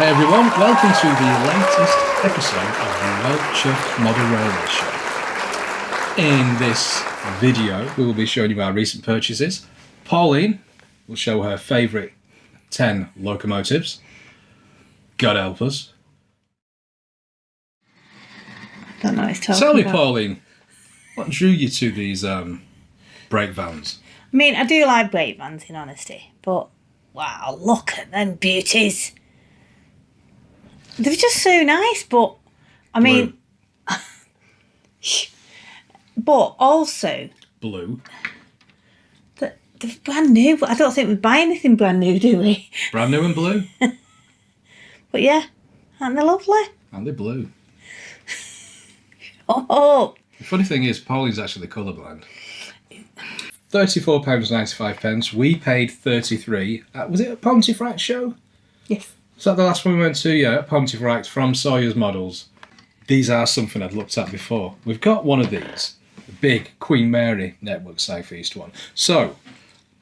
Hey everyone, welcome to the latest episode of the Chuffed Model Railway Show. In this video, we will be showing you our recent purchases. Pauline will show her favourite 10 locomotives. God help us. I don't know what he's talking Tell me, about. Pauline, what drew you to these brake vans? I mean, I do like brake vans, in honesty, but wow, look at them beauties. They're just so nice, but I mean, but also Blue. they're brand new. I don't think we buy anything brand new, do we? Brand new and blue. But yeah, aren't they lovely? And they're blue. Oh, The funny thing is, Pauline's actually colourblind. £34.95. We paid £33. Was it a Pontefract show? yes. Is that the last one we went to? Yeah, at Pontefract from Sawyer's Models. These are something I'd looked at before. We've got one of these, the big Queen Mary Network South East one. So,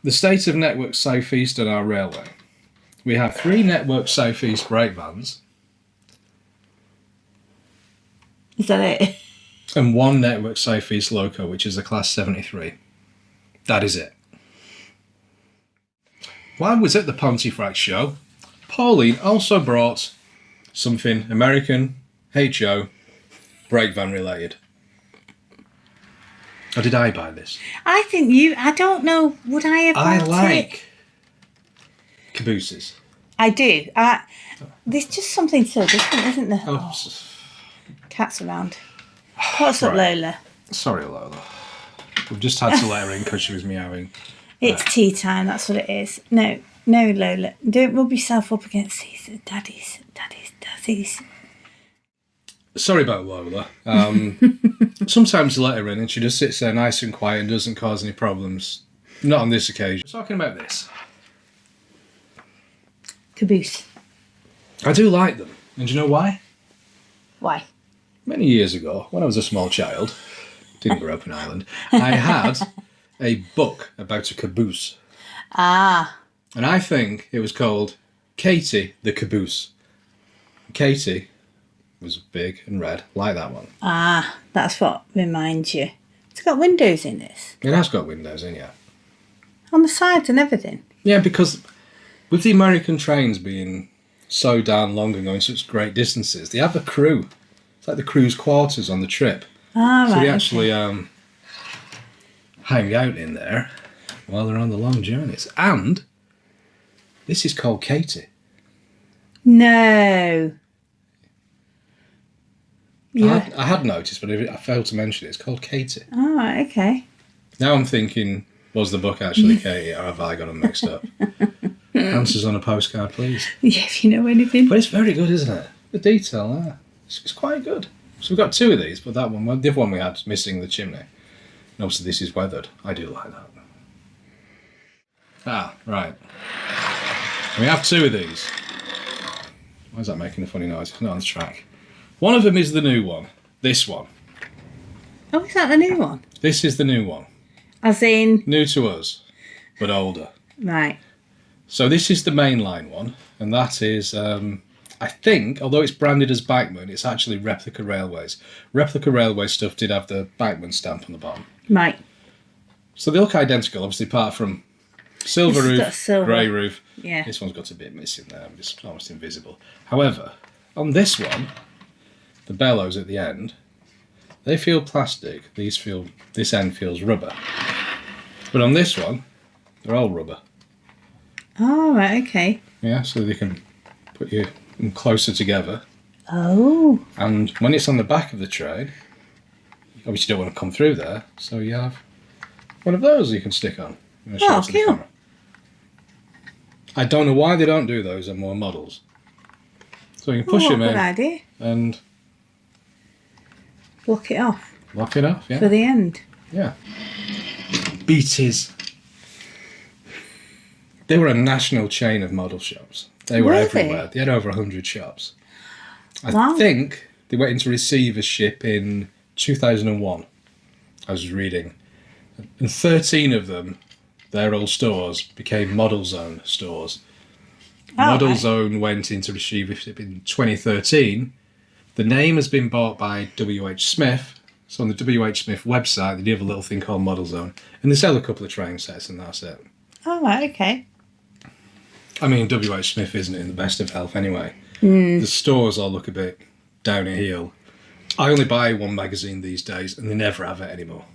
the state of Network South East on our railway. We have 3 Network South East brake vans Is that it? and 1 Network South East Loco, which is a Class 73. That is it. While I was at the Pontefract show, Pauline also brought something American HO brake van related. Or did I buy this? I think I don't know, would I have I bought it? like cabooses. I do. There's just something so different, isn't there? Oh, Cat's around. What's up, Right. Lola? sorry, Lola. We've just had to let her in because she was meowing. It's tea time, that's what it is. No, Lola. Don't rub yourself up against these daddies. Sorry about Lola. Sometimes you let her in and she just sits there nice and quiet and doesn't cause any problems. Not on this occasion. Talking about this. Caboose. I do like them. And do you know why? Why? Many years ago, when I was a small child, didn't grow up in Ireland, I had a book about a caboose. Ah. And I think it was called Katie the Caboose. Katie was big and red, like that one. Ah, that's what reminds you. It's got windows in this. It has got windows in, yeah. On the sides and everything. Yeah, because with the American trains being so darn long and going such great distances, they have a crew. It's like the crew's quarters on the trip. Ah, So right. they actually hang out in there while they're on the long journeys. And this is called Katie. No. Yeah. I had noticed, but I failed to mention it. It's called Katie. All right, okay. Now I'm thinking, was the book actually Katie, or have I got them mixed up? Answers on a postcard, please. Yeah, if you know anything. But it's very good, isn't it? The detail there. It's quite good. So we've got 2 of these, but that one, the other one we had is missing the chimney. And obviously this is weathered. I do like that. Ah, right. We have 2 of these. Why is that making a funny noise? It's not on the track. One of them is the new one. This one. Oh, is that the new one? This is the new one. As in... New to us, but older. Right. So this is the mainline one, and that is, I think, although it's branded as Bachmann, it's actually Replica Railways. Replica Railway stuff did have the Bachmann stamp on the bottom. Right. So they look identical, obviously, apart from silver This has got roof, silver. grey roof. Yeah. This one's got a bit missing there, it's almost invisible. However, on this one, the bellows at the end, they feel plastic. This end feels rubber. But on this one, they're all rubber. Oh, right, okay. Yeah, so they can put you in closer together. Oh. And when it's on the back of the train, obviously you don't want to come through there, so you have one of those you can stick on. I'm gonna show Oh, it to the cool. camera. I don't know why they don't do those on more models. So you can push them Good in idea. and Block it off lock it off, for yeah. the end. Yeah. Beatties. They were a national chain of model shops. They were Were they? everywhere. They had over 100 shops. I Wow. think they went into receivership in 2001. I was reading. And 13 of them, their old stores, became Model Zone stores. Model right. Zone went into receivership in 2013. The name has been bought by WH Smith. So on the WH Smith website, they do have a little thing called Model Zone. And they sell a couple of train sets and that's it. Oh, right, okay. I mean, WH Smith isn't in the best of health anyway. The stores all look a bit down a heel. I only buy one magazine these days and they never have it anymore.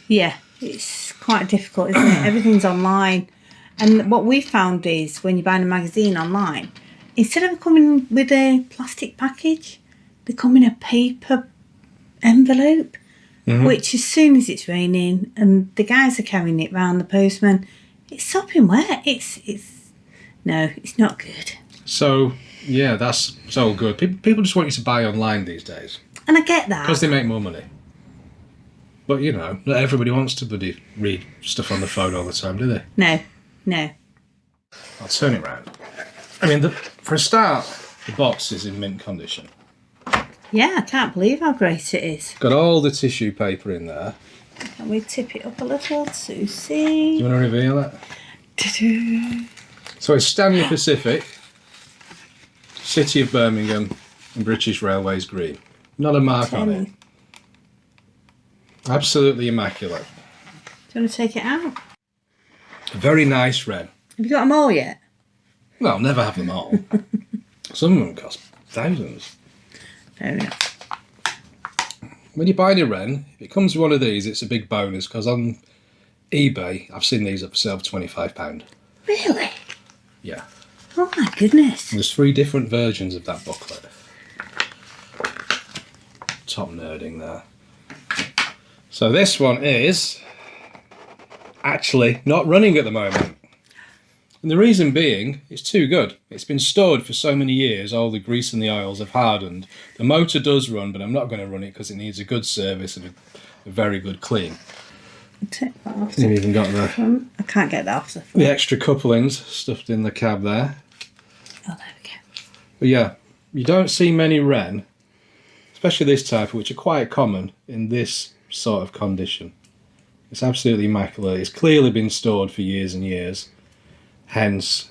Yeah, it's quite difficult, isn't it? Everything's online. And what we found is when you're buying a magazine online, instead of coming with a plastic package, they come in a paper envelope, which as soon as it's raining and the guys are carrying it round the postman, it's sopping wet. No, it's not good. So, yeah, that's so good. People just want you to buy online these days. And I get that. Because they make more money. But, you know, not everybody wants to bloody read stuff on the phone all the time, do they? No. I'll turn it round. I mean, for a start, the box is in mint condition. Yeah, I can't believe how great it is. Got all the tissue paper in there. Can we tip it up a little to Do see? you want to reveal it? Ta-da. So it's Stanley Pacific, City of Birmingham, and British Railways green. Not a mark on it. Absolutely immaculate. Do you want to take it out? A very nice red. Have you got them all yet? Well, I'll never have them all. Some of them cost thousands. Fair enough. When you buy a wren, if it comes with one of these, it's a big bonus because on eBay, I've seen these up for sale for £25. Really? Yeah. Oh my goodness. There's 3 different versions of that booklet. Top nerding there. So this one is actually not running at the moment. And the reason being, it's too good. It's been stored for so many years, all the grease and the oils have hardened. The motor does run, but I'm not going to run it because it needs a good service and a very good clean. Take that off You've the even got front. I can't get that off the front. the extra couplings stuffed in the cab there. Oh, there we go. But yeah, you don't see many wren, especially this type, which are quite common in this sort of condition. It's absolutely immaculate. It's clearly been stored for years and years. Hence,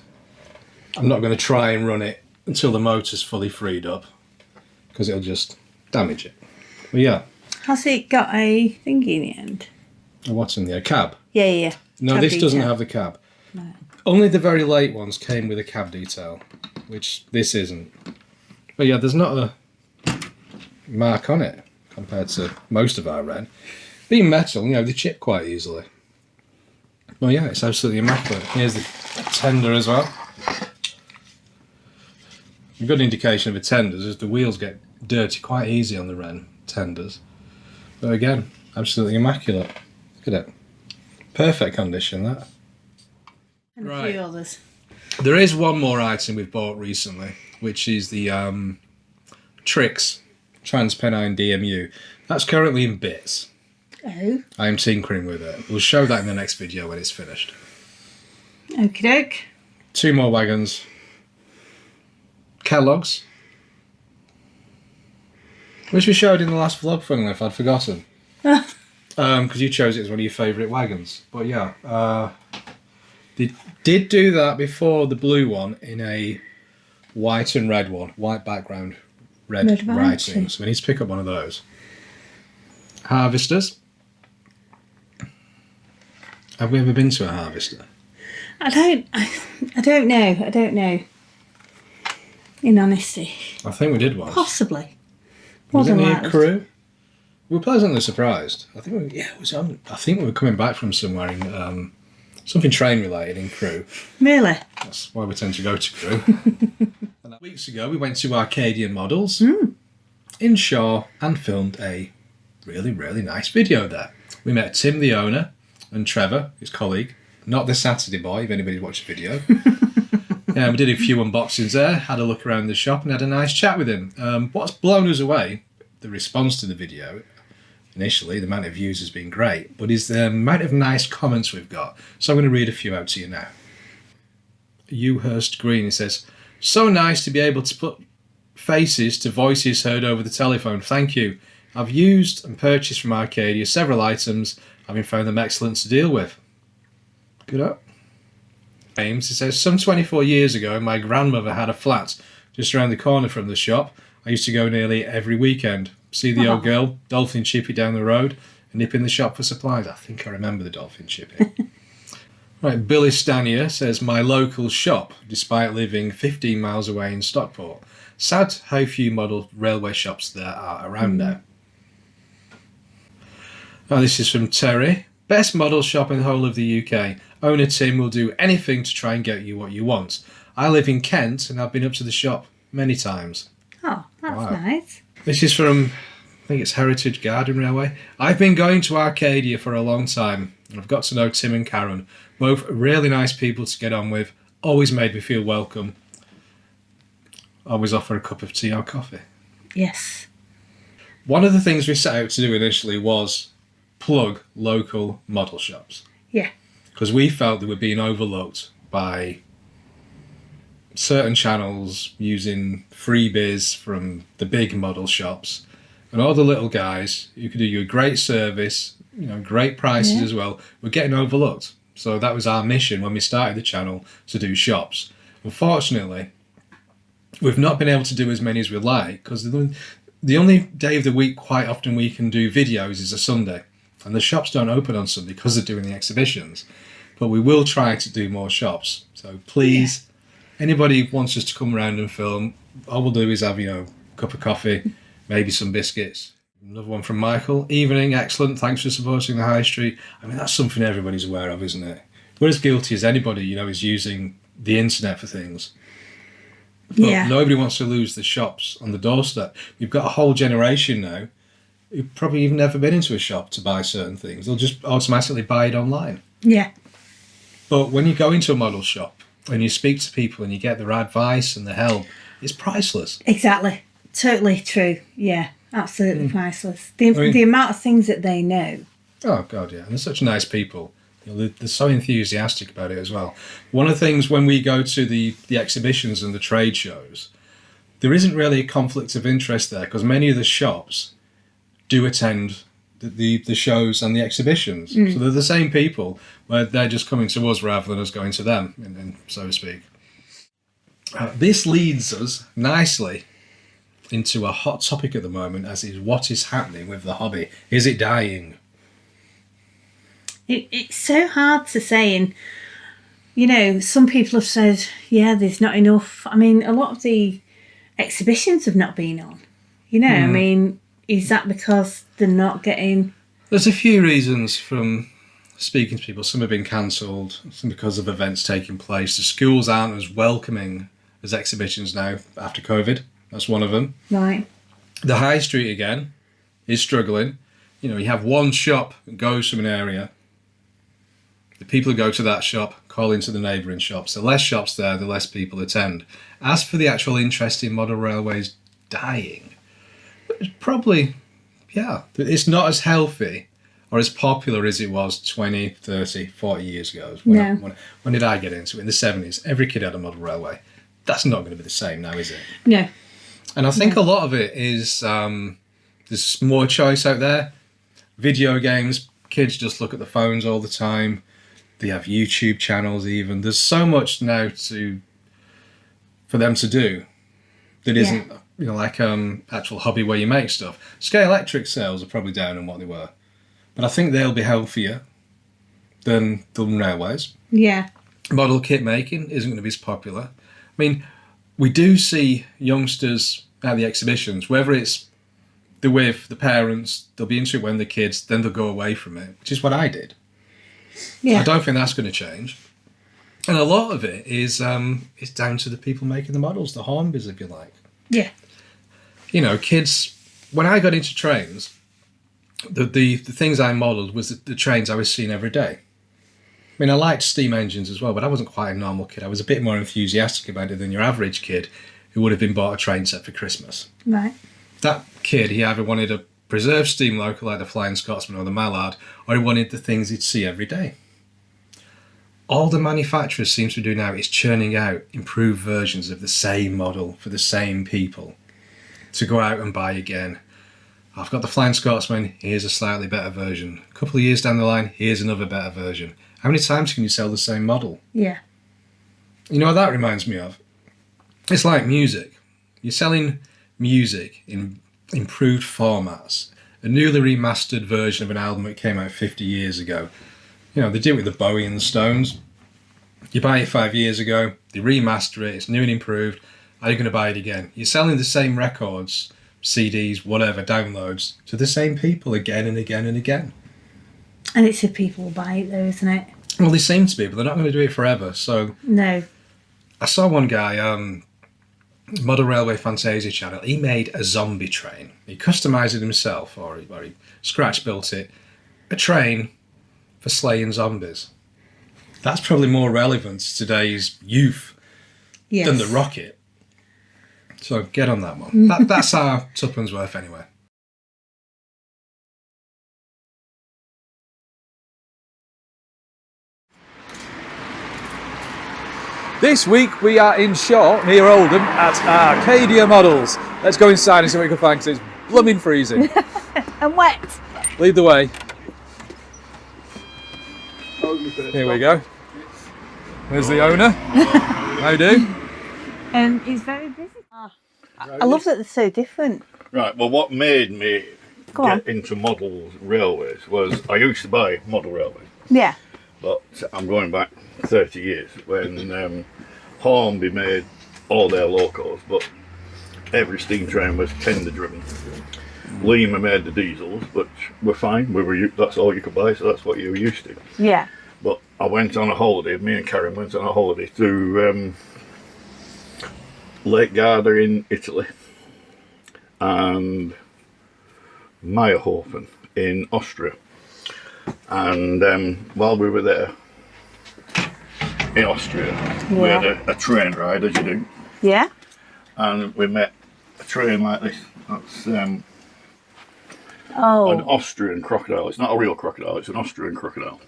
I'm not going to try and run it until the motor's fully freed up because it'll just damage it. But yeah. Has it got a thingy in the end? What's in there? A cab? Yeah. No, Cab this doesn't detail. have the cab. No. Only the very late ones came with a cab detail, which this isn't. But yeah, there's not a mark on it compared to most of our wren. Being metal, you know, they chip quite easily. Well, yeah, it's absolutely immaculate. Here's the tender as well. A good indication of a tender is the wheels get dirty quite easy on the wren tenders. But again, absolutely immaculate. Look at it. Perfect condition, that. And a Right. few others. There is one more item we've bought recently, which is the Trix Transpennine DMU. That's currently in bits. Oh. I am tinkering with it. We'll show that in the next video when it's finished. Okie doke. 2 more wagons. Kellogg's. Which we showed in the last vlog, funnily enough, I'd forgotten. Because you chose it as one of your favourite wagons. But yeah, they did do that before the blue one in a white and red one. White background, red Red writing. writing. So we need to pick up one of those. Harvesters. Have we ever been to a harvester? I don't know. In honesty. I think we did once. Possibly. More Was it than near likely. Crewe? We were pleasantly surprised. I think it was on. I think we were coming back from somewhere in something train related in Crewe. Really? That's why we tend to go to Crewe. And weeks ago, we went to Arcadia Models in Shaw and filmed a really, really nice video there. We met Tim, the owner, and Trevor, his colleague. Not the Saturday boy, if anybody's watched the video. Yeah, we did a few unboxings there, had a look around the shop and had a nice chat with him. What's blown us away, the response to the video, initially, the amount of views has been great, but is the amount of nice comments we've got. So I'm going to read a few out to you now. Hurst Green, he says, "So nice to be able to put faces to voices heard over the telephone. Thank you. I've used and purchased from Arcadia several items, having found them excellent to deal with." Good up. James, he says, some 24 years ago, my grandmother had a flat just around the corner from the shop. I used to go nearly every weekend. See the old girl, dolphin chippy down the road, and nip in the shop for supplies. I think I remember the dolphin chippy. Right, Billy Stanier says, my local shop, despite living 15 miles away in Stockport. Sad how few model railway shops there are around now. Oh, this is from Terry. Best model shop in the whole of the UK. Owner Tim will do anything to try and get you what you want. I live in Kent and I've been up to the shop many times. Oh, that's nice. This is from, I think it's Heritage Garden Railway. I've been going to Arcadia for a long time and I've got to know Tim and Karen. Both really nice people to get on with. Always made me feel welcome. Always offer a cup of tea or coffee. Yes. One of the things we set out to do initially was plug local model shops. Yeah. Because we felt they were being overlooked by certain channels using freebies from the big model shops, and all the little guys who could do you a great service, you know, great prices as well, were getting overlooked. So that was our mission when we started the channel, to do shops. Unfortunately, we've not been able to do as many as we'd like, because the only day of the week quite often we can do videos is a Sunday, and the shops don't open on Sunday because they're doing the exhibitions. But we will try to do more shops. So please, anybody wants us to come around and film, all we'll do is have, you know, a cup of coffee, maybe some biscuits. Another one from Michael. Evening, excellent. Thanks for supporting the high street. I mean, that's something everybody's aware of, isn't it? We're as guilty as anybody, you know, is using the internet for things. But nobody wants to lose the shops on the doorstep. We've got a whole generation now who've probably even never been into a shop to buy certain things. They'll just automatically buy it online. Yeah. But when you go into a model shop and you speak to people and you get their advice and their help, it's priceless. Exactly. Totally true. Yeah, absolutely priceless. The amount of things that they know. Oh, God, yeah. And they're such nice people. You know, they're so enthusiastic about it as well. One of the things when we go to the exhibitions and the trade shows, there isn't really a conflict of interest there, because many of the shops do attend the shows and the exhibitions. So they're the same people, where they're just coming to us rather than us going to them, and so to speak. This leads us nicely into a hot topic at the moment, as is what is happening with the hobby. Is it dying? It's so hard to say, and you know, some people have said, yeah, there's not enough. I mean, a lot of the exhibitions have not been on. You know, I mean, is that because they're not getting... There's a few reasons from speaking to people. Some have been cancelled, some because of events taking place. The schools aren't as welcoming as exhibitions now after COVID. That's one of them. Right. The high street, again, is struggling. You know, you have one shop that goes from an area. The people who go to that shop call into the neighbouring shops. The less shops there, the less people attend. As for the actual interest in model railways dying, it's probably, it's not as healthy or as popular as it was 20, 30, 40 years ago. When did I get into it? In the 70s. Every kid had a model railway. That's not going to be the same now, is it? No. And I think a lot of it is there's more choice out there. Video games, kids just look at the phones all the time. They have YouTube channels even. There's so much now for them to do that isn't, you know, like actual hobby where you make stuff. Scale Electric sales are probably down on what they were. But I think they'll be healthier than railways. Yeah. Model kit making isn't going to be as popular. I mean, we do see youngsters at the exhibitions, whether it's they're with the parents, they'll be into it when they're kids, then they'll go away from it, which is what I did. Yeah. I don't think that's going to change. And a lot of it is down to the people making the models, the hornbies, if you like. Yeah. You know, kids, when I got into trains, the things I modelled was the trains I was seeing every day. I mean, I liked steam engines as well, but I wasn't quite a normal kid. I was a bit more enthusiastic about it than your average kid who would have been bought a train set for Christmas. Right. That kid, he either wanted a preserved steam loco like the Flying Scotsman or the Mallard, or he wanted the things he'd see every day. All the manufacturers seem to do now is churning out improved versions of the same model for the same people to go out and buy again. I've got the Flying Scotsman, here's a slightly better version. A couple of years down the line, here's another better version. How many times can you sell the same model? Yeah. You know what that reminds me of? It's like music. You're selling music in improved formats. A newly remastered version of an album that came out 50 years ago. You know, they do it with the Bowie and the Stones. You buy it 5 years ago, they remaster it, it's new and improved. Are you going to buy it again? You're selling the same records, CDs, whatever, downloads, to the same people again and again and again. And it's if people will buy it though, isn't it? Well, they seem to be, but they're not going to do it forever. So No. I saw one guy, Model Railway Fantasia channel, he made a zombie train. He customised it himself, or he scratch built it. A train for slaying zombies. That's probably more relevant to today's youth than the rocket. So get on that one. That's our tuppence worth anyway. This week we are in Shore, near Oldham, at Arcadia Models. Let's go inside and see what we can find, because it's blooming freezing. And wet. Lead the way. Here we go. There's the owner. How do? And he's very busy. I love that they're so different. Right, well what made me get into model railways was I used to buy model railways. Yeah. But I'm going back 30 years when Hornby made all their locos, but every steam train was tender driven. Lima made the diesels, but we're fine. That's all you could buy, so that's what you were used to. Yeah. But I went on a holiday, me and Karen went on a holiday through Lake Garda in Italy and Meyerhofen in Austria. And while we were there in Austria, we had a train ride, as you do. Yeah. And we met a train like this. That's an Oh. Austrian crocodile. It's not a real crocodile, it's an Austrian crocodile.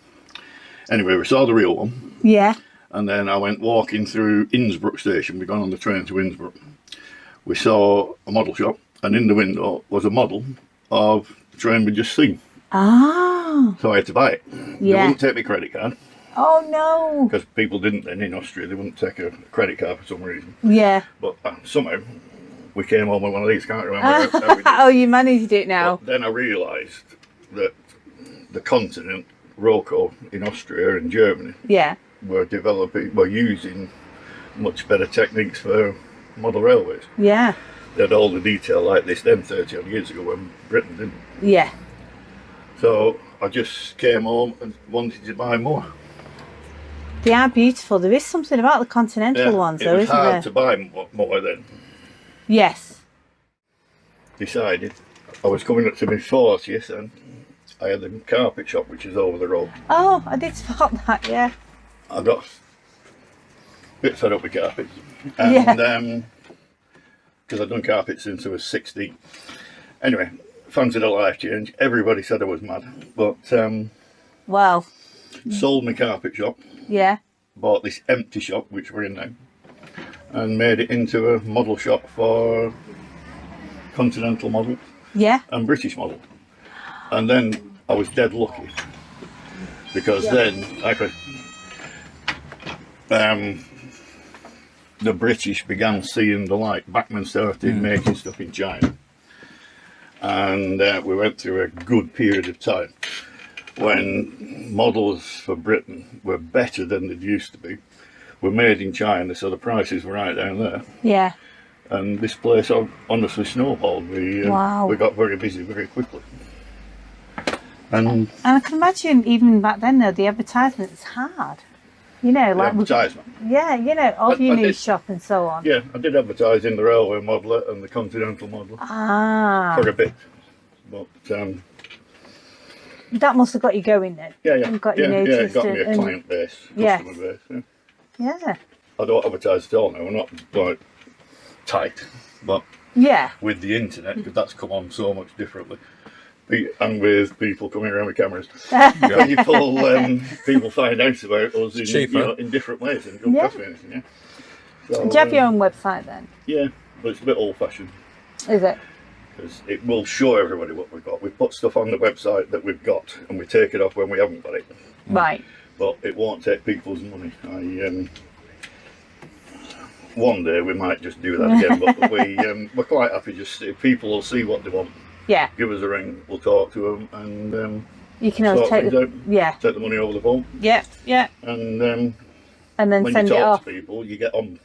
Anyway, we saw the real one. Yeah. And then I went walking through Innsbruck station. We'd gone on the train to Innsbruck. We saw a model shop, and in the window was a model of the train we'd just seen. Ah. So I had to buy it. They wouldn't take my credit card. Oh no. Because people didn't then in Austria. They wouldn't take a credit card for some reason. Yeah. But somehow we came home with one of these. Can't remember how we did. Oh, you managed it now. But then I realised that the continent, Loco in Austria and Germany, Yeah. were using much better techniques for model railways. Yeah. They had all the detail like this then 30 odd years ago when Britain didn't. Yeah. So I just came home and wanted to buy more. They are beautiful. There is something about the continental ones, though, isn't there? It was hard to buy more then. Yes. Decided I was coming up to my 40th and I had the carpet shop which is over the road. Oh, I did spot that, yeah. I got a bit fed up with carpets. And because I'd done carpets since I was 16. Anyway, fancied a life change. Everybody said I was mad. But Well, sold my carpet shop. yeah. Bought this empty shop which we're in now. And made it into a model shop for continental models Yeah. and British models. And then I was dead lucky because then I could the British began seeing the light. Bachmann started making stuff in China, and we went through a good period of time when models for Britain were better than they'd used to be. Were made in China, so the prices were right down there. Yeah. And this place honestly snowballed. We got very busy very quickly. And I can imagine even back then, though, the advertisement's hard. You know, like advertisement. Yeah, you know, of your I new did. shop and so on. Yeah, I did advertise in the railway modeler and the continental modeler for a bit. But that must have got you going then. yeah, And got you it noticed. got me a client base, customer base. Yeah. Yeah. I don't advertise at all now. I'm not like tight, but Yeah. with the internet, because that's come on so much differently. And with people coming around with cameras, people find out about us in different ways, and it don't cost me anything. Yeah. So, Do you have your own website then? Yeah, but it's a bit old-fashioned. Is it? Because it will show everybody what we've got. We put stuff on the website that we've got, and we take it off when we haven't got it. Right. But it won't take people's money. one day we might just do that again, but we're quite happy just if people will see what they want. Yeah. Give us a ring, we'll talk to them, and You can always take the, take the money over the phone. Yeah, yeah. And then when send you it talk off. to people, you get on.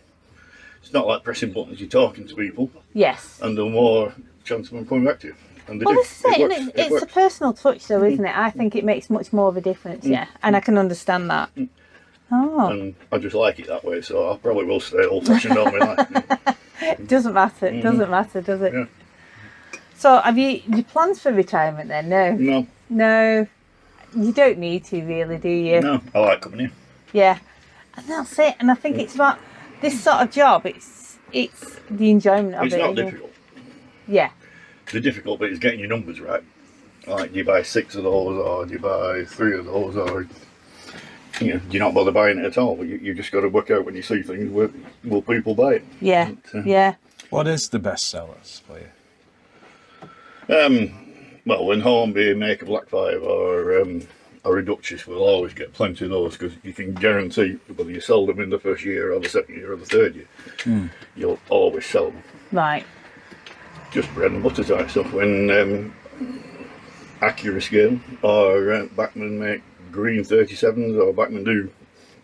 It's not like pressing buttons, you're talking to people, Yes. and the more chance of them coming back to you. And they Well, do. this is it, Works. and It it's a works. personal touch, though, isn't it? I think it makes much more of a difference, yeah, and I can understand that. Oh. And I just like it that way, so I probably will stay old-fashioned all my life. It doesn't matter, it doesn't matter, does it? Yeah. So, have you plans for retirement then? No? No. No. You don't need to, really, do you? No, I like coming here. Yeah. And that's it, and I think it's about this sort of job, it's the enjoyment of It's it. not isn't it? difficult. Yeah. The difficult bit is getting your numbers right. Like, do you buy 6 of those, or do you buy 3 of those, or do you not bother buying it at all? But you just got to work out when you see things, will people buy it? Yeah, But, yeah. What is the best sellers for you? Well, when Hornby make a Black 5 or a Duchess, we'll always get plenty of those because you can guarantee whether you sell them in the first year or the second year or the third year, you'll always sell them. Right. Just bread and butter type stuff. When Acura scale or Bachmann make green 37s or Bachmann do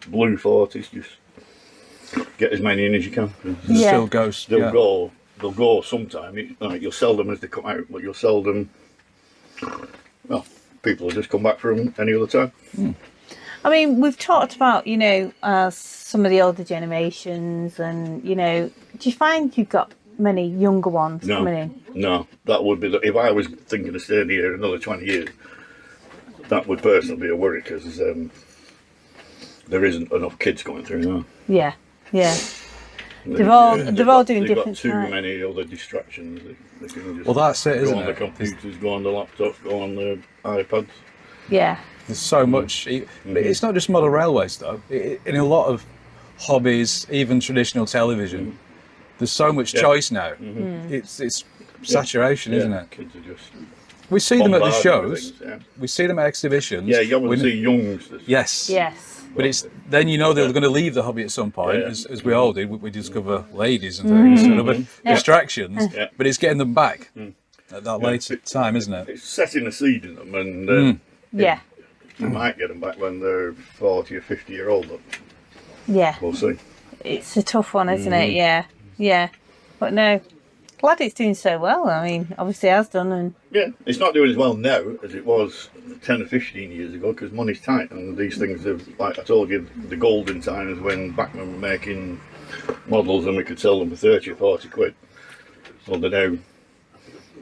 blue 40s, just get as many in as you can. Yeah. Still goes. They'll go sometime. You'll sell them as they come out, but you'll sell them. Well, people will just come back for them any other time. I mean, we've talked about, some of the older generations and, do you find you've got many younger ones coming in? No, that would be, if I was thinking of staying here another 20 years, that would personally be a worry because there isn't enough kids going through now. Yeah, yeah. They're all doing they've different got too types. many other distractions. They can just Well, that's it, go isn't on the it? computers, go on the laptops, go on the iPads. Yeah, There's so much. But it's not just model railways, though. In a lot of hobbies, even traditional television, there's so much choice now. It's saturation, isn't it? Kids are just We see them at the bombarded with shows. things, We see them at exhibitions. Yeah, you obviously see youngsters. Yes. yes. But it's then they're going to leave the hobby at some point, Yeah. as we all did. We discover ladies and things, and other distractions. Yeah. But it's getting them back at that later time, isn't it? It's setting a seed in them, and Yeah, you might get them back when they're 40 or 50 year old. But yeah. we'll see. It's a tough one, isn't it? Yeah, yeah. But no, glad it's doing so well. I mean, obviously it has done, and Yeah, it's not doing as well now as it was 10 or 15 years ago because money's tight, and these things have, like I told you, the golden time is when Bachmann were making models and we could sell them for 30 or 40 quid. So they're now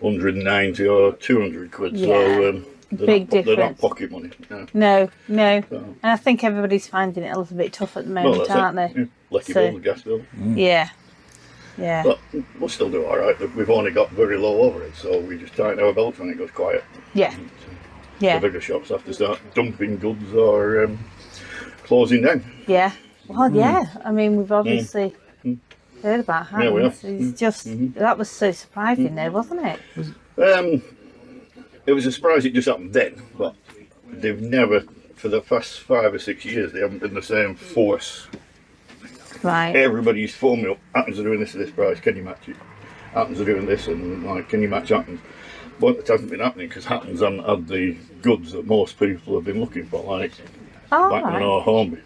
190 or 200 quid. Yeah. So Big they're not difference. pocket money. No. no. So, And I think everybody's finding it a little bit tough at the moment, that's aren't it. they? Yeah. Lucky So- bill, gas bill. Yeah, yeah. But we'll still do all right. We've only got very low overhead, so we just tighten our belts when it goes quiet. Yeah, yeah, The bigger shops have to start dumping goods or closing down. yeah. Well, yeah. I mean, we've obviously heard about Yeah, we Hans. have. It's just that was so surprising, though, wasn't it? It was a surprise it just happened then, but they've never, for the past 5 or 6 years, they haven't been the same force. Right. Everybody used to phone me up, Hattons are doing this at this price, can you match it? Hattons are doing this, and like, can you match Hattons? But it hasn't been happening because Hattons haven't had the goods that most people have been looking for, like Oh, Bachmann right. or Hornby.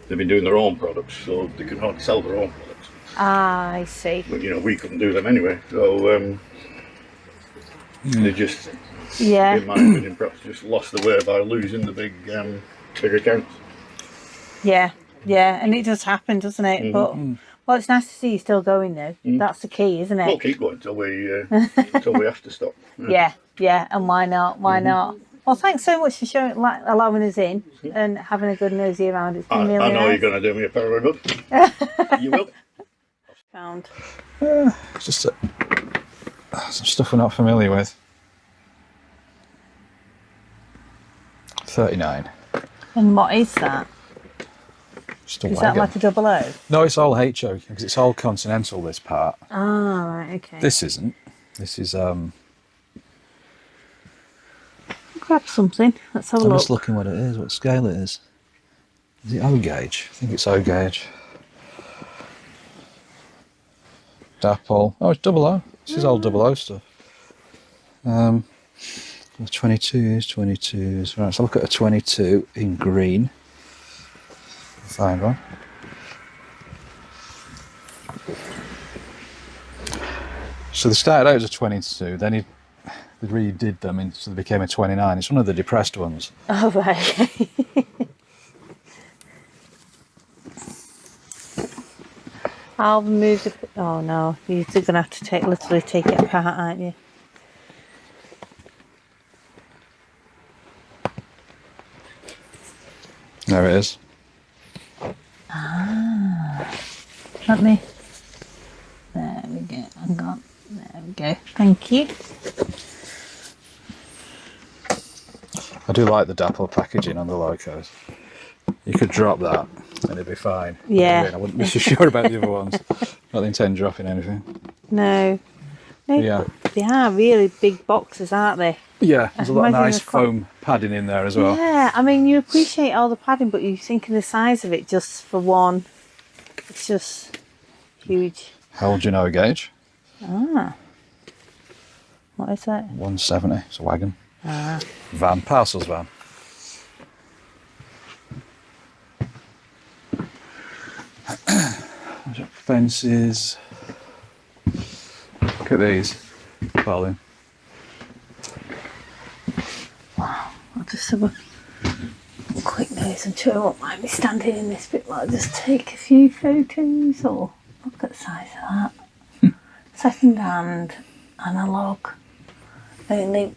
They've been doing their own products, so they can hardly sell their own products. Ah, I see. But we couldn't do them anyway, so they just, Yeah. in my opinion, perhaps just lost the way by losing the big accounts. Yeah, yeah, and it does happen, doesn't it? But well, it's nice to see you still going though. That's the key, isn't it? We'll keep going till we have to stop. Yeah, yeah, and why not? Why not? Well, thanks so much for showing, allowing us in and having a good nosy around. It's been I really know nice. you're going to do me a power of good. You will. Found. It's just some stuff we're not familiar with. 39. And what is that? Just a Is that wagon. like a double O? No, it's all HO because it's all continental. This part. Ah, right, okay. This isn't. This is. Grab something. Let's have a I'm look. just looking what it is. What scale it is? Is it O gauge? I think it's O gauge. Dapple. Oh, it's double O. This is old double O stuff. 22s. Right, let's look at a 22 in green. Find one. So they started out as a 22, then they redid them, so they became a 29. It's one of the depressed ones. Oh, right. I'll move the... Oh, no. You're going to have to literally take it apart, aren't you? There it is. Ah. Let me... There we go. Hang on. There we go. Thank you. I do like the Dapple packaging on the Locos. You could drop that and it'd be fine. Yeah. I wouldn't be so sure about the other ones. Not intend dropping anything. No. Yeah. They are really big boxes, aren't they? Yeah, there's a lot of Imagine nice they've got- foam padding in there as well. Yeah, I mean, you appreciate all the padding, but you think of the size of it just for one. It's just huge. How old do you know gauge? Ah. What is that? 170. It's a wagon. Ah. Van, parcels van. Fences. Look at these, Pauline. I'll just have a quick nose and show what might be standing in this bit. I'll just take a few photos or look at the size of that. Second hand analog. Only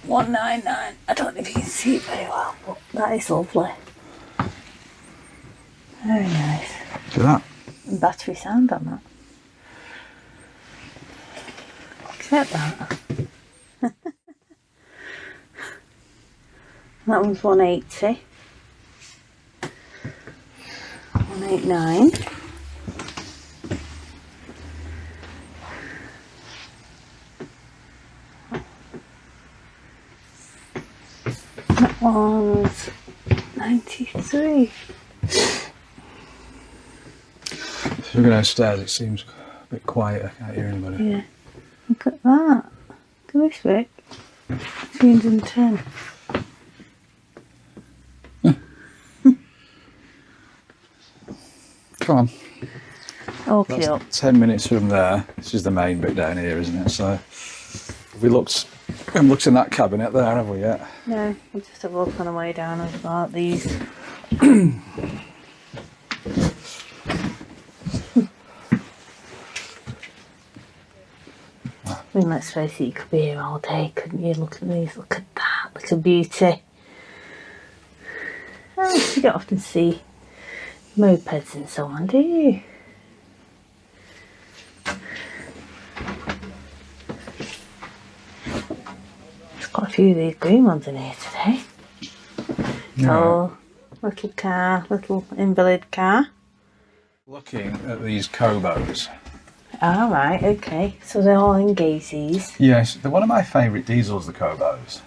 199. I don't know if you can see it very well, but that is lovely. Very nice. Look at that. And battery sound on that. Look at that. That one's 180. 189. That one's 93. If you're going downstairs, it seems a bit quiet. I can't hear anybody. Yeah. Look at that. Look at this bit. 310. Come on. Okay, That's up. 10 minutes from there. This is the main bit down here, isn't it? So we haven't looked in that cabinet there, have we yet? No, we'll just have a look on the way down as well at these. I mean, let's face it, you could be here all day, couldn't you? Look at these, look at that, look at beauty. Oh, you don't often see mopeds and so on, do you? There's quite a few of these green ones in here today. Oh, little car, little invalid car. Looking at these Cobos. All right, okay. So they're all in gazies. Yes, they're one of my favourite diesels, the Cobos.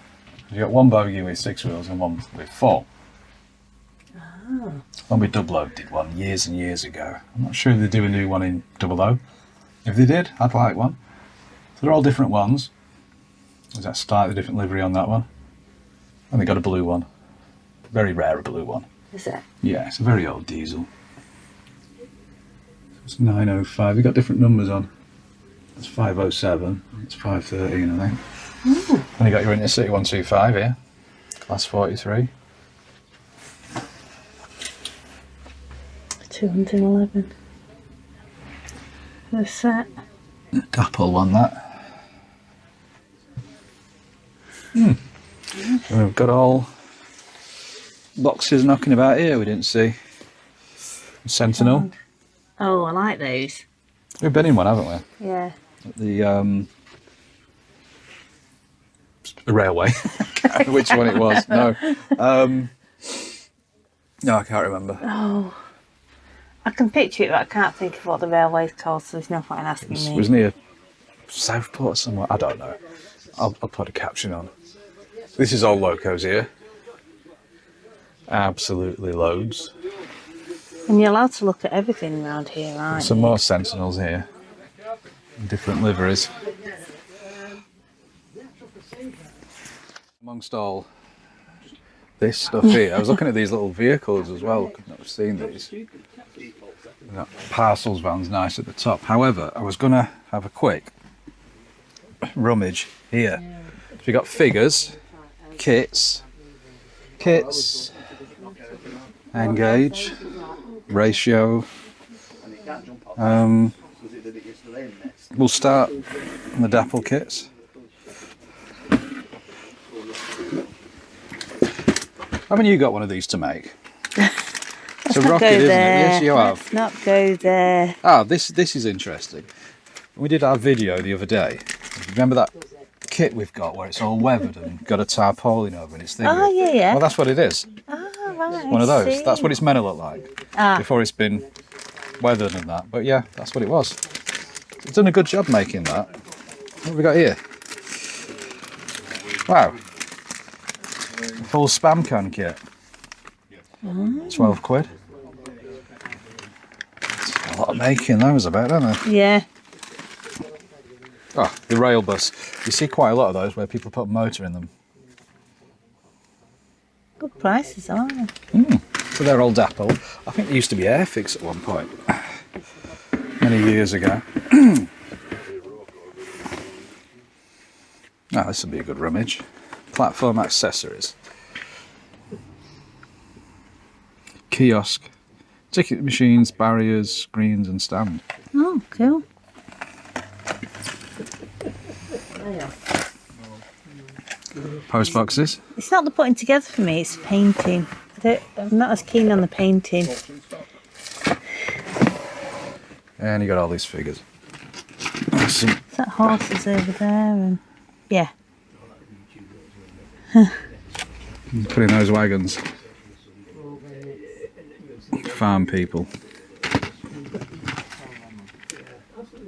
You've got one bogie with 6 wheels and one with 4. Oh. When we double O did one years and years ago. I'm not sure if they do a new one in double O. If they did, I'd like one. So they're all different ones. There's that slightly different livery on that one. And they got a blue one. Very rare, a blue one. Is it? Yeah, it's a very old diesel. It's 905. We've got different numbers on. It's 507. It's 513, I think. Ooh. And you got your Intercity 125 here. Class 43. 211. The set. Dapple one, that. And we've got all boxes knocking about here we didn't see. Sentinel. Oh, I like those. We've been in one, haven't we? Yeah. At the railway. Which one it was? No. No, I can't remember. Oh. I can picture it, but I can't think of what the railway's called, so there's no point in asking me. It was near Southport or somewhere. I don't know. I'll put a caption on. This is all Locos here. Absolutely loads. And you're allowed to look at everything around here, aren't Some you? more Sentinels here. different liveries. Amongst all this stuff here, I was looking at these little vehicles as well. I've not seen these. That parcels van's nice at the top. However, I was gonna have a quick rummage here. So we got figures, kits, engage, ratio. We'll start on the dapple kits. Haven't you got one of these to make? It's a rocket, isn't it? Yes, you have. Let's not go there. Ah, this is interesting. We did our video the other day. Remember that kit we've got where it's all weathered and got a tarpaulin over and it's thingy? Oh, yeah. Well, that's what it is. Oh, right. One of those. See. That's what it's meant to look like before it's been weathered and that. But yeah, that's what it was. It's done a good job making that. What have we got here? Wow. A full spam can kit. 12 quid. It's a lot of making those about, aren't they? Yeah. Oh, the rail bus. You see quite a lot of those where people put a motor in them. Good prices, aren't they? So they're all dapple. I think they used to be Airfix at one point. Many years ago. Oh, this would be a good rummage. Platform accessories. Kiosk. Ticket machines, barriers, screens and stand. Oh, cool. Post boxes. It's not the putting together for me, it's painting. I'm not as keen on the painting. And you got all these figures. Some Is that horses over there? And yeah. put in those wagons. Farm people.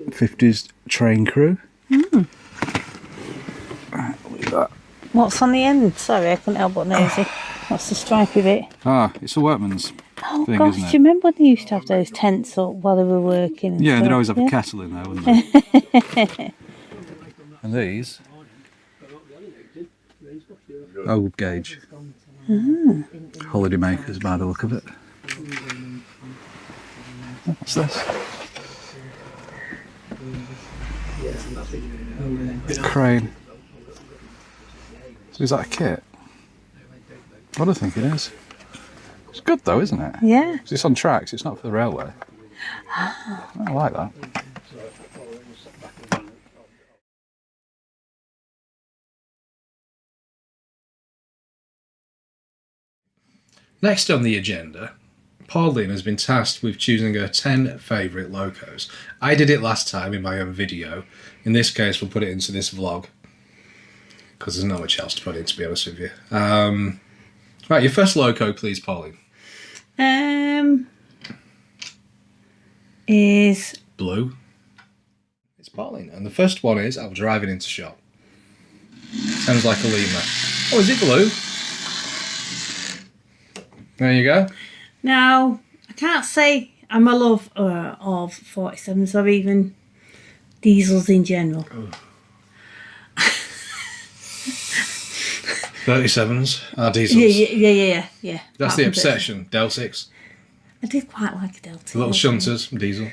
50s train crew. Look at that. What's on the end? Sorry, I couldn't help but nosy. What's the stripy bit? Ah, it's a workman's Oh thing, gosh, isn't do it? you remember when they used to have those tents up while they were working? And Yeah, stuff? they'd always have a kettle in there, wouldn't they? And these. Old gauge. Holiday makers by the look of it. What's this? Crane. So is that a kit? What do I think it is? It's good though, isn't it? Yeah. 'Cause it's on tracks, it's not for the railway. I like that. Next on the agenda, Pauline has been tasked with choosing her 10 favourite locos. I did it last time in my own video. In this case, we'll put it into this vlog. Because there's not much else to put in, to be honest with you. Right, your first loco, please, Pauline. Is Blue. It's Pauline. And the first one is, I'm driving into shop. Sounds like a lemur. Oh, is it blue? There you go. now I can't say I'm a lover of 47s or even diesels in general. 37s are diesels. Yeah. That's the obsession. Del 6. I did quite like a Delta. The little shunters, diesel.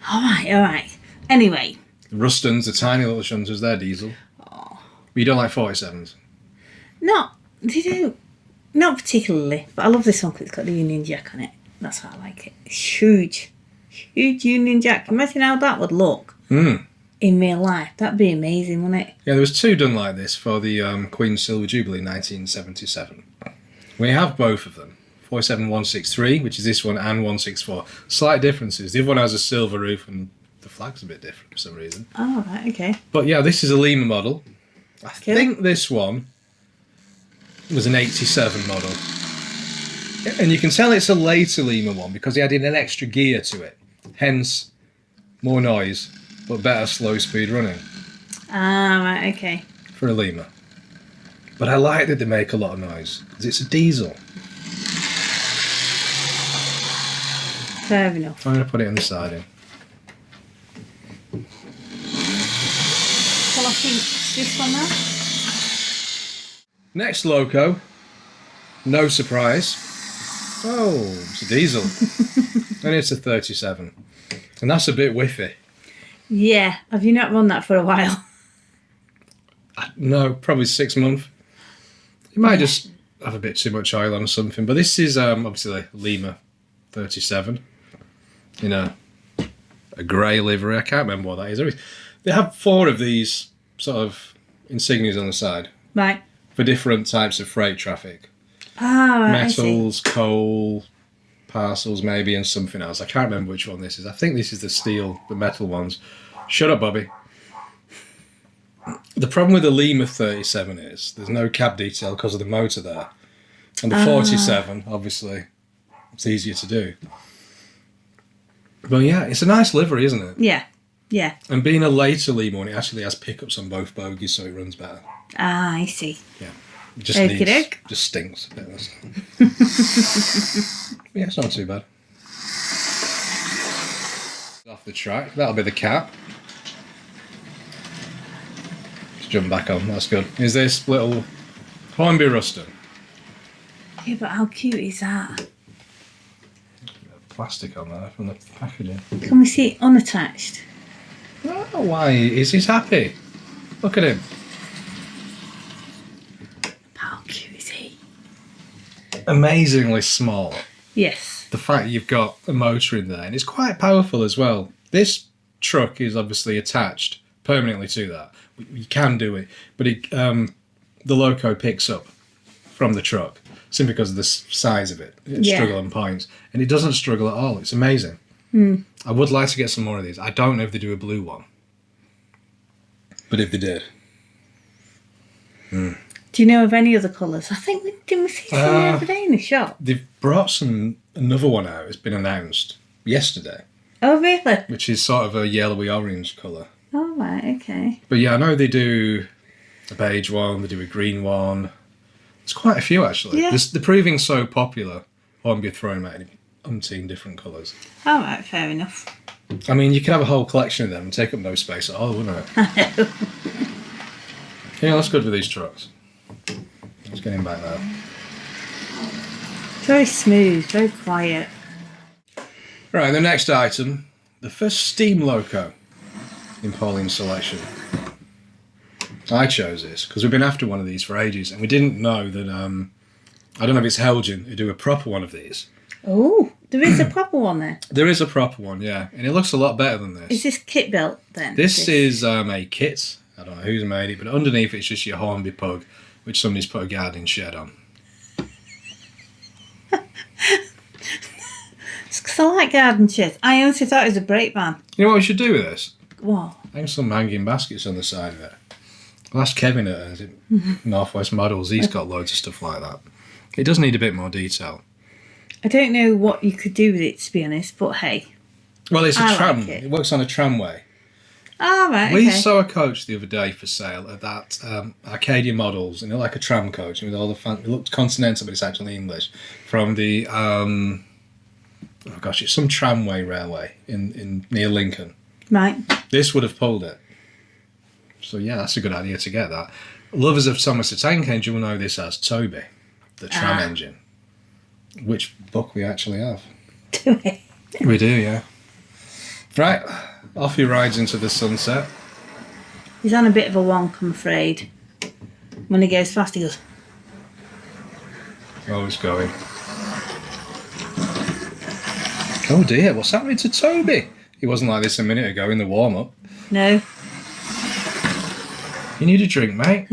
All right. Anyway, The Rustons, the tiny little shunters, they're diesel. But you don't like 47s? not particularly, but I love this one because it's got the Union Jack on it. That's how I like it. It's huge Union Jack. Imagine how that would look in real life. That'd be amazing, wouldn't it? Yeah, there was two done like this for the Queen's Silver Jubilee 1977. We have both of them. 47163, which is this one, and 164. Slight differences. The other one has a silver roof and the flag's a bit different for some reason. Oh, right, okay. But yeah, this is a Lima model. I think this one was an 87 model. And you can tell it's a later Lima one because he added an extra gear to it. Hence, more noise, but better slow speed running Ah, right, okay. for a Lima. But I like that they make a lot of noise because it's a diesel. Fair enough. I'm going to put it on the siding. think it's this one now. Next Loco, no surprise. Oh, it's a diesel. And it's a 37. And that's a bit whiffy. Yeah. Have you not run that for a while? No, probably 6 months. You might just have a bit too much oil on or something. But this is obviously Lima 37 in a grey livery. I can't remember what that is. They have 4 of these sort of insignias on the side. Right. For different types of freight traffic. Ah, right. Metals, coal, parcels maybe, and something else. I can't remember which one this is. I think this is the steel, the metal ones. Shut up, Bobby. The problem with the Lima 37 is there's no cab detail because of the motor there. And the 47, obviously, it's easier to do. But yeah, it's a nice livery, isn't it? Yeah. Yeah. And being a later Lima one, it actually has pickups on both bogies, so it runs better. Ah, I see. Yeah. It just just stinks a bit. Yeah, it's not too bad. Off the track, that'll be the cap. Just jump back on, that's good. Is this little Hornby Ruston? Yeah, but how cute is that? Plastic on there from the packaging. Can we see it unattached? Oh, why? He's happy. Look at him. How cute is he? Amazingly small. Yes. The fact you've got a motor in there, and it's quite powerful as well. This truck is obviously attached permanently to that. You can do it, but the Loco picks up from the truck simply because of the size of it. It's struggling points, and it doesn't struggle at all. It's amazing. I would like to get some more of these. I don't know if they do a blue one, but if they did. Do you know of any other colours? I think didn't we see some the other day in the shop? They've brought another one out. It's been announced yesterday. Oh, really? Which is sort of a yellowy orange colour. Oh, right, okay. But yeah, I know they do a beige one, they do a green one. There's quite a few actually. Yeah. They're proving so popular, I won't be throwing them out in umpteen different colours. All right, fair enough. I mean, you could have a whole collection of them and take up no space at all, wouldn't it? I know. Yeah, that's good with these trucks. Let's get him back there. Very smooth, very quiet. Right, the next item, the first steam loco in Pauline's selection. I chose this because we've been after one of these for ages, and we didn't know that, I don't know if it's Helgen who do a proper one of these. Oh, there is a proper one there. There is a proper one, yeah, and it looks a lot better than this. Is this kit built then? This is a kit. I don't know who's made it, but underneath it's just your Hornby pug, which somebody's put a gardening shed on. It's because I like garden sheds. I honestly thought it was a brake van. You know what we should do with this? What? Hang some hanging baskets on the side of it. I'll ask Kevin at Northwest Models. He's got loads of stuff like that. It does need a bit more detail. I don't know what you could do with it, to be honest, but hey. Well, it's a I tram. like it. It works on a tramway. Oh, right, We okay. saw a coach the other day for sale at that Arcadia Models, and it looked like a tram coach, and with all the it looked continental, but it's actually English, from the it's some tramway railway in near Lincoln. Right. This would have pulled it. So yeah, that's a good idea to get that. Lovers of Thomas the Tank Engine will know this as Toby, the tram engine, which book we actually have. Do it. We do, yeah. Right, off he rides into the sunset. He's on a bit of a wonk, I'm afraid. When he goes fast, he goes... Oh, he's going. Oh dear, what's happening to Toby? He wasn't like this a minute ago in the warm-up. No. You need a drink, mate.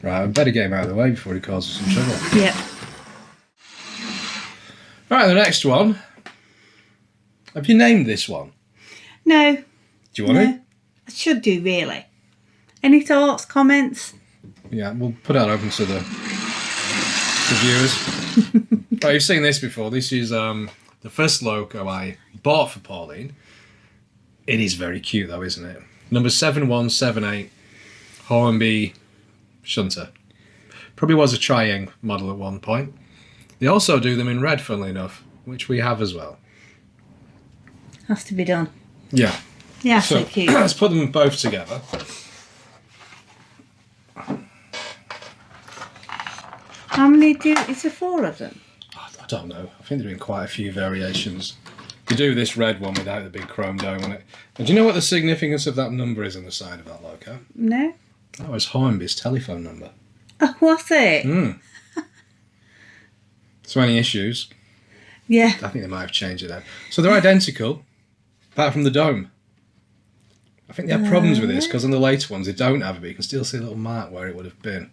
Right, I better get him out of the way before he causes some trouble. Yep. Right, the next one. Have you named this one? No. Do you want to? I should do, really. Any thoughts, comments? Yeah, we'll put that open to the viewers. Right, you've seen this before. This is the first Loco I bought for Pauline. It is very cute though, isn't it? Number 7178 Hornby Shunter. Probably was a Triang model at one point. They also do them in red, funnily enough, which we have as well. Has to be done. Yeah. Yeah, so cute. Let's put them both together. How many is there 4 of them? I don't know. I think they're doing quite a few variations. You do this red one without the big chrome dome on it. And do you know what the significance of that number is on the side of that loco? No. That was Hornby's telephone number. Oh, what's it? So any issues? Yeah. I think they might have changed it now. So they're identical, apart from the dome. I think they had problems with this because on the later ones they don't have it, but you can still see a little mark where it would have been.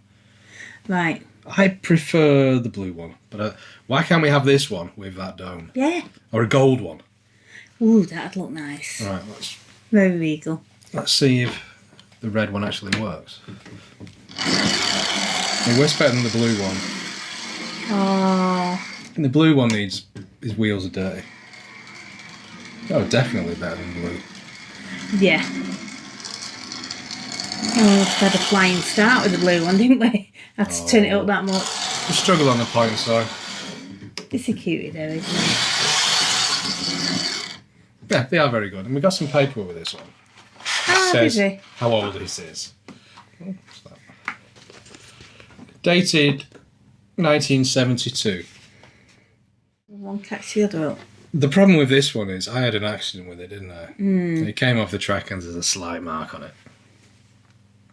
Right. I prefer the blue one, but why can't we have this one with that dome? Yeah. Or a gold one? Ooh, that'd look nice. Right, Very regal. let's see if the red one actually works. It works better than the blue one. Oh. And the blue one needs, his wheels are dirty. Oh, definitely better than blue. Yeah. Oh, we had a flying start with the blue one, didn't we? Had to turn it up that much. We struggle on the point side. It's a cutie though, isn't it? Yeah, they are very good. And we got some paper with this one. Oh, Says did we? how old this is. Oh, what's that? Dated 1972. One catch the other up. The problem with this one is I had an accident with it, didn't I? It came off the track and there's a slight mark on it.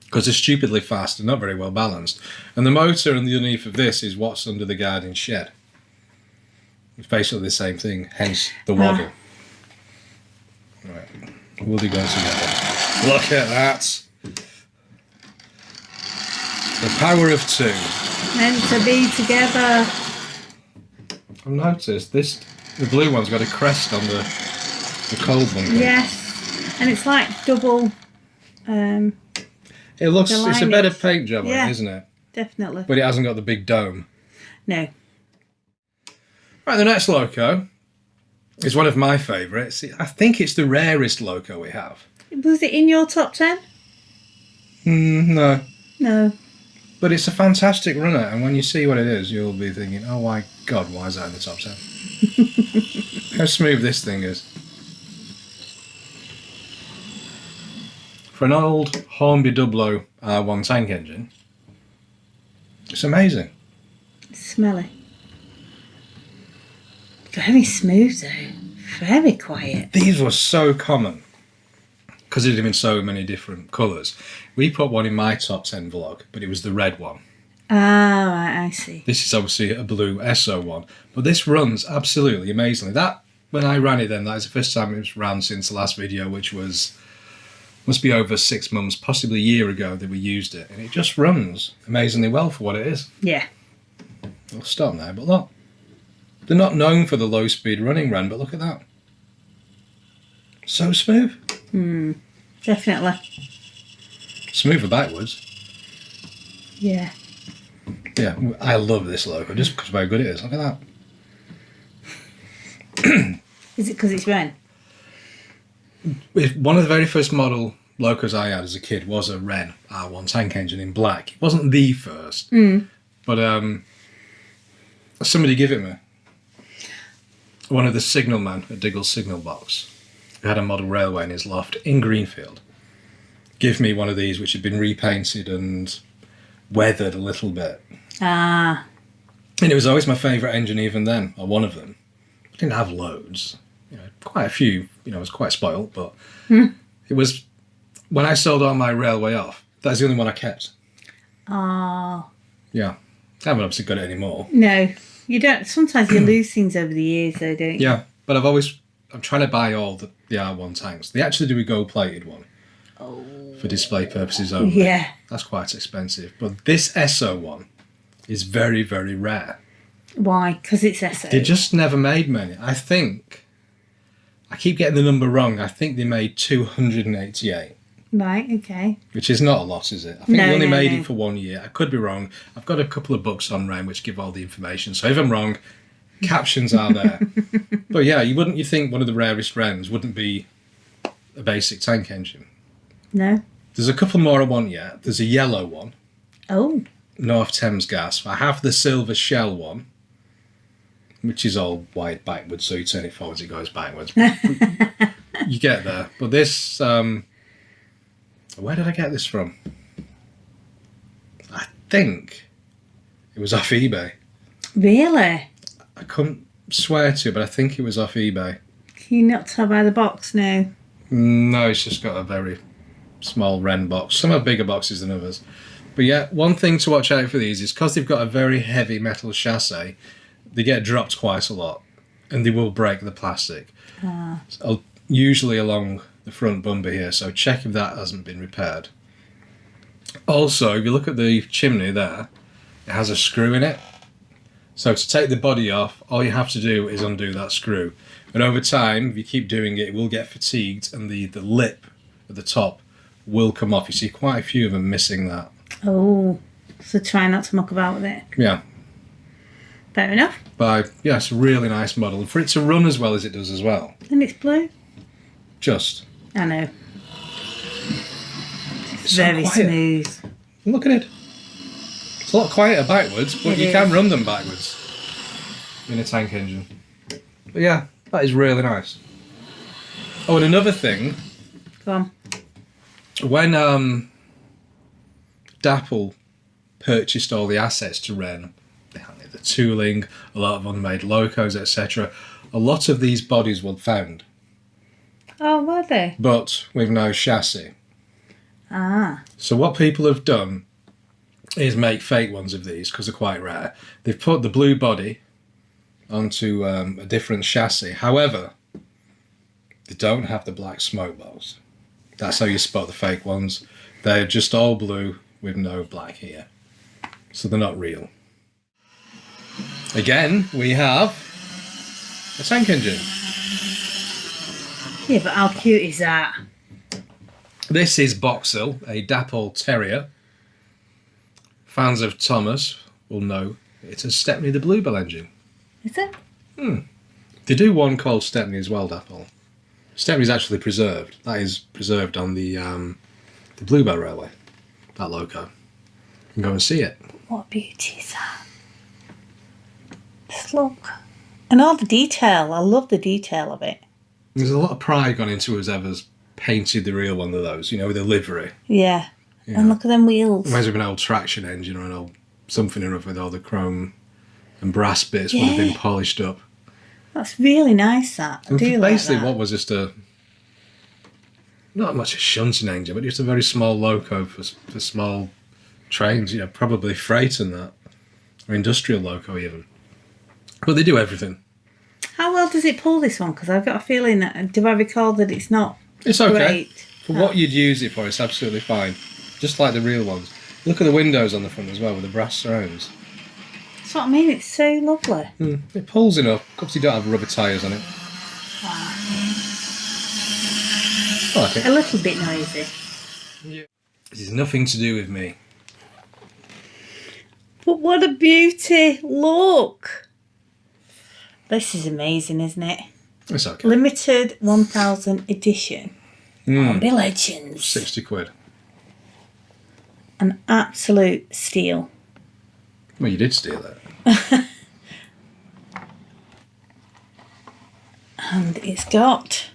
Because it's stupidly fast and not very well balanced. And the motor underneath of this is what's under the guarding shed. It's basically the same thing, hence the waddle. Right, will they go together? Look at that! The power of 2. Meant to be together. I've noticed this, the blue one's got a crest on the cold one. Yes. And it's like double. It looks, the it's a better lineage. paint job on Yeah. it, isn't it? Definitely. But it hasn't got the big dome. No. Right, the next loco is one of my favourites. I think it's the rarest loco we have. Was it in your top 10? No. No. But it's a fantastic runner, and when you see what it is, you'll be thinking, oh my god, why is that in the top 10? How smooth this thing is. For an old Hornby Dublo R1 tank engine, it's amazing. It's smelly. Very smooth though. Very quiet. These were so common because it had been so many different colours. We put one in my top 10 vlog, but it was the red one. Ah, right, I see. This is obviously a blue SO one, but this runs absolutely amazingly. That, when I ran it then, that is the first time it was ran since the last video, which was, must be over 6 months, possibly a year ago that we used it, and it just runs amazingly well for what it is. Yeah. I'll stop now, but look. They're not known for the low speed running run, but look at that. So smooth. Definitely. Smoother backwards. Yeah. Yeah, I love this loco just because of how good it is. Look at that. Is it because it's Ren? One of the very first model locos I had as a kid was a Wren R1 tank engine in black. It wasn't the first, but somebody gave it me. One of the signalman at Diggle's Signal Box, who had a model railway in his loft in Greenfield, gave me one of these which had been repainted and weathered a little bit. Ah. And it was always my favourite engine even then, or one of them. I didn't have loads, quite a few, I was quite spoilt, but it was, when I sold all my railway off, that's the only one I kept. Oh. Yeah. I haven't obviously got it anymore. No. You don't. Sometimes you lose things over the years though, don't you? Yeah, but I'm trying to buy all the R1 tanks. They actually do a gold plated one. Oh. For display purposes only. Yeah. That's quite expensive. But this SO one is very, very rare. Why? Because it's SO. They just never made many. I keep getting the number wrong. I think they made 288. Right, okay. Which is not a lot, is it? I think No, they only no, made no. it for 1 year. I could be wrong. I've got a couple of books on Ren which give all the information. So if I'm wrong, captions are there. But yeah, you think one of the rarest Wrens wouldn't be a basic tank engine. No. There's a couple more I want yet. There's a yellow one. Oh. North Thames gas. I have the silver shell one, which is all wired backwards, so you turn it forwards, it goes backwards. you get there. But this, where did I get this from? I think it was off eBay. Really? I couldn't swear to, but I think it was off eBay. Can you not tell by the box now? No, it's just got a very small Wren box. Some have bigger boxes than others. But yeah, one thing to watch out for these is because they've got a very heavy metal chassis, they get dropped quite a lot and they will break the plastic. So, usually along the front bumper here, so check if that hasn't been repaired. Also, if you look at the chimney there, it has a screw in it. So to take the body off, all you have to do is undo that screw. And over time, if you keep doing it, it will get fatigued and the lip at the top will come off. You see quite a few of them missing that. Oh, so try not to muck about with it. Yeah. Fair enough. But yeah, it's a really nice model. And for it to run as well as it does as well. And it's blue. Just. I know. It's so very quiet. smooth. Look at it. It's a lot quieter backwards, but It you is. can run them backwards in a tank engine. But yeah, that is really nice. Oh, and another thing, Go on. when Dapple purchased all the assets to Wren, the tooling, a lot of unmade locos, etc., a lot of these bodies were found, Oh, were they? but with no chassis. Ah. So what people have done is make fake ones of these because they're quite rare. They've put the blue body onto a different chassis. However, they don't have the black smoke box. That's how you spot the fake ones. They're just all blue with no black here. So they're not real. Again, we have a tank engine. Yeah, but how cute is that? This is Boxhill, a Dapple Terrier. Fans of Thomas will know it's a Stepney the Bluebell engine. Is it? They do one called Stepney as well, Dapple. Stepney's actually preserved. That is preserved on the Bluebell Railway, that Loco. You can go and see it. What beauty is that? Just look. And all the detail. I love the detail of it. There's a lot of pride gone into whoever's painted the real one of those, you know, with a livery. Yeah. Yeah. And look at them wheels. Reminds me of an old traction engine or an old something or other with all the chrome and brass bits would have been Yeah. polished up. That's really nice, that. I And do like basically that. what was just not much a shunting engine, but just a very small loco for small trains, you know, probably freight and that. Or industrial loco even. But they do everything. How well does it pull, this one? Because I've got a feeling that, do I recall that it's not It's okay. great? For what you'd use it for, it's absolutely fine. Just like the real ones. Look at the windows on the front as well with the brass surrounds. That's what I mean, it's so lovely. It pulls enough. Obviously you don't have rubber tyres on it. I like A it. little bit noisy. This is nothing to do with me. But what a beauty! Look! This is amazing, isn't it? It's okay. Limited 1000 edition. On Be Legends. 60 quid. An absolute steal. Well, you did steal it. And it's got...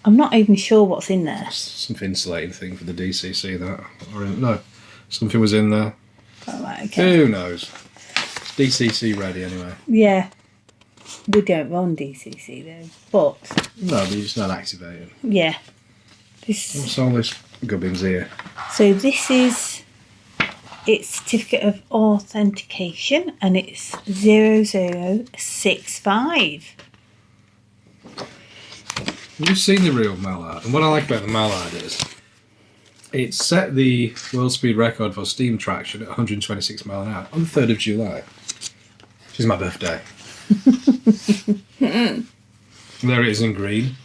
I'm not even sure what's in there. Some insulating thing for the DCC, that. Or no, something was in there. Oh, right, okay. Who knows? DCC ready anyway. Yeah. We don't run DCC though. But, No, but it's not activated. yeah. This. What's all this gubbins here? So this is its certificate of authentication, and it's 0065. You've seen the real Mallard, and what I like about the Mallard is it set the world speed record for steam traction at 126 mile an hour on the 3rd of July, which is my birthday. There it is in green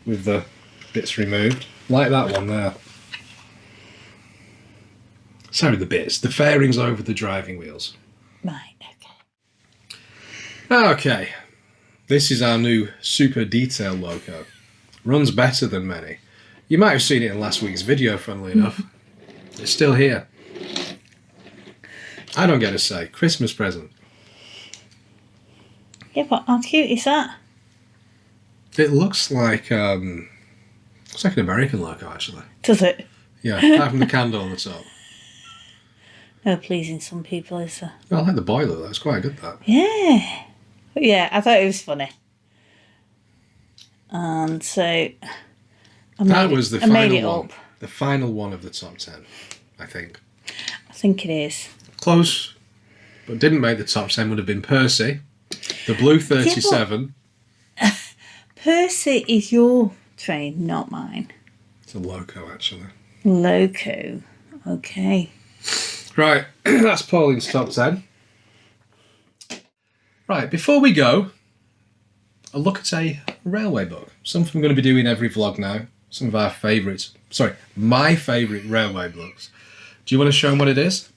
with the bits removed, like that one there. Sorry, the bits. The fairings over the driving wheels. Right, okay. Okay, this is our new super detail Loco. Runs better than many. You might have seen it in last week's video, funnily enough. It's still here. I don't get a say. Christmas present. Yeah, but how cute is that? It looks like an American loco, actually. Does it? Yeah, apart from the candle on the top. No pleasing some people, is there? Well, I like the boiler, though. It's quite good, that. Yeah. Yeah, I thought it was funny. And so That was the I made final it one. up. The final one of the top 10, I think. I think it is. Close, but didn't make the top 10 would have been Percy, the Blue 37. Percy is your train, not mine. It's a Loco, actually. Loco. Okay. Right, that's Pauline's top 10. Right, before we go, a look at a railway book. Something we're going to be doing every vlog now. Some of our favourites. Sorry, my favourite railway books. Do you want to show them what it is?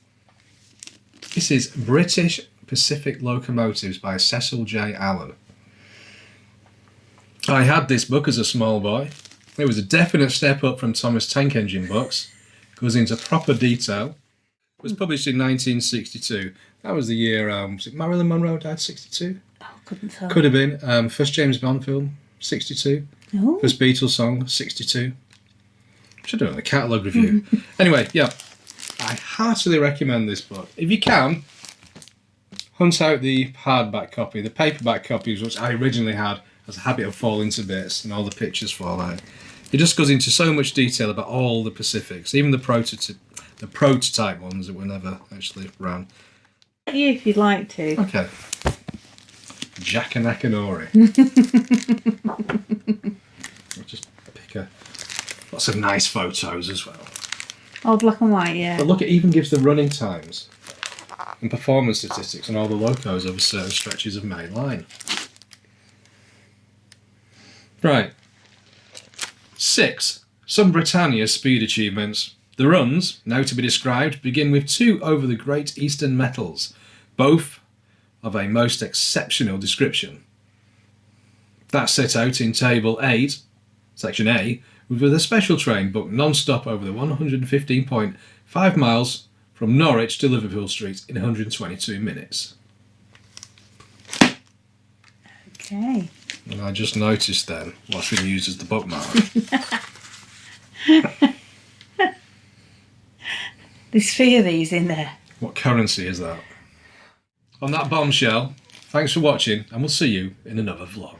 This is British Pacific Locomotives by Cecil J. Allen. I had this book as a small boy. It was a definite step up from Thomas Tank Engine books. Goes into proper detail. It was published in 1962. That was the year, was it Marilyn Monroe died, 62? Oh, couldn't tell. Could have been. First James Bond film, 62. Oh. First Beatles song, 62. Should have done a catalogue review. Anyway, yeah. I heartily recommend this book. If you can, hunt out the hardback copy. The paperback copies, which I originally had, has a habit of falling to bits and all the pictures fall out. It just goes into so much detail about all the Pacifics, even the prototype ones that were never actually ran. You, if you'd like to. Okay. Jack and Akinori. I'll just pick lots of nice photos as well. Oh, black and white, yeah. But look, it even gives the running times and performance statistics on all the locos over certain stretches of main line. Right. 6. Some Britannia speed achievements. The runs, now to be described, begin with 2 over the Great Eastern Metals, both of a most exceptional description. That's set out in Table 8, Section A, with a special train booked non-stop over the 115.5 miles from Norwich to Liverpool Street in 122 minutes. Okay. And I just noticed then what's been used as the bookmark. There's 3 of these in there. What currency is that? On that bombshell, thanks for watching and we'll see you in another vlog.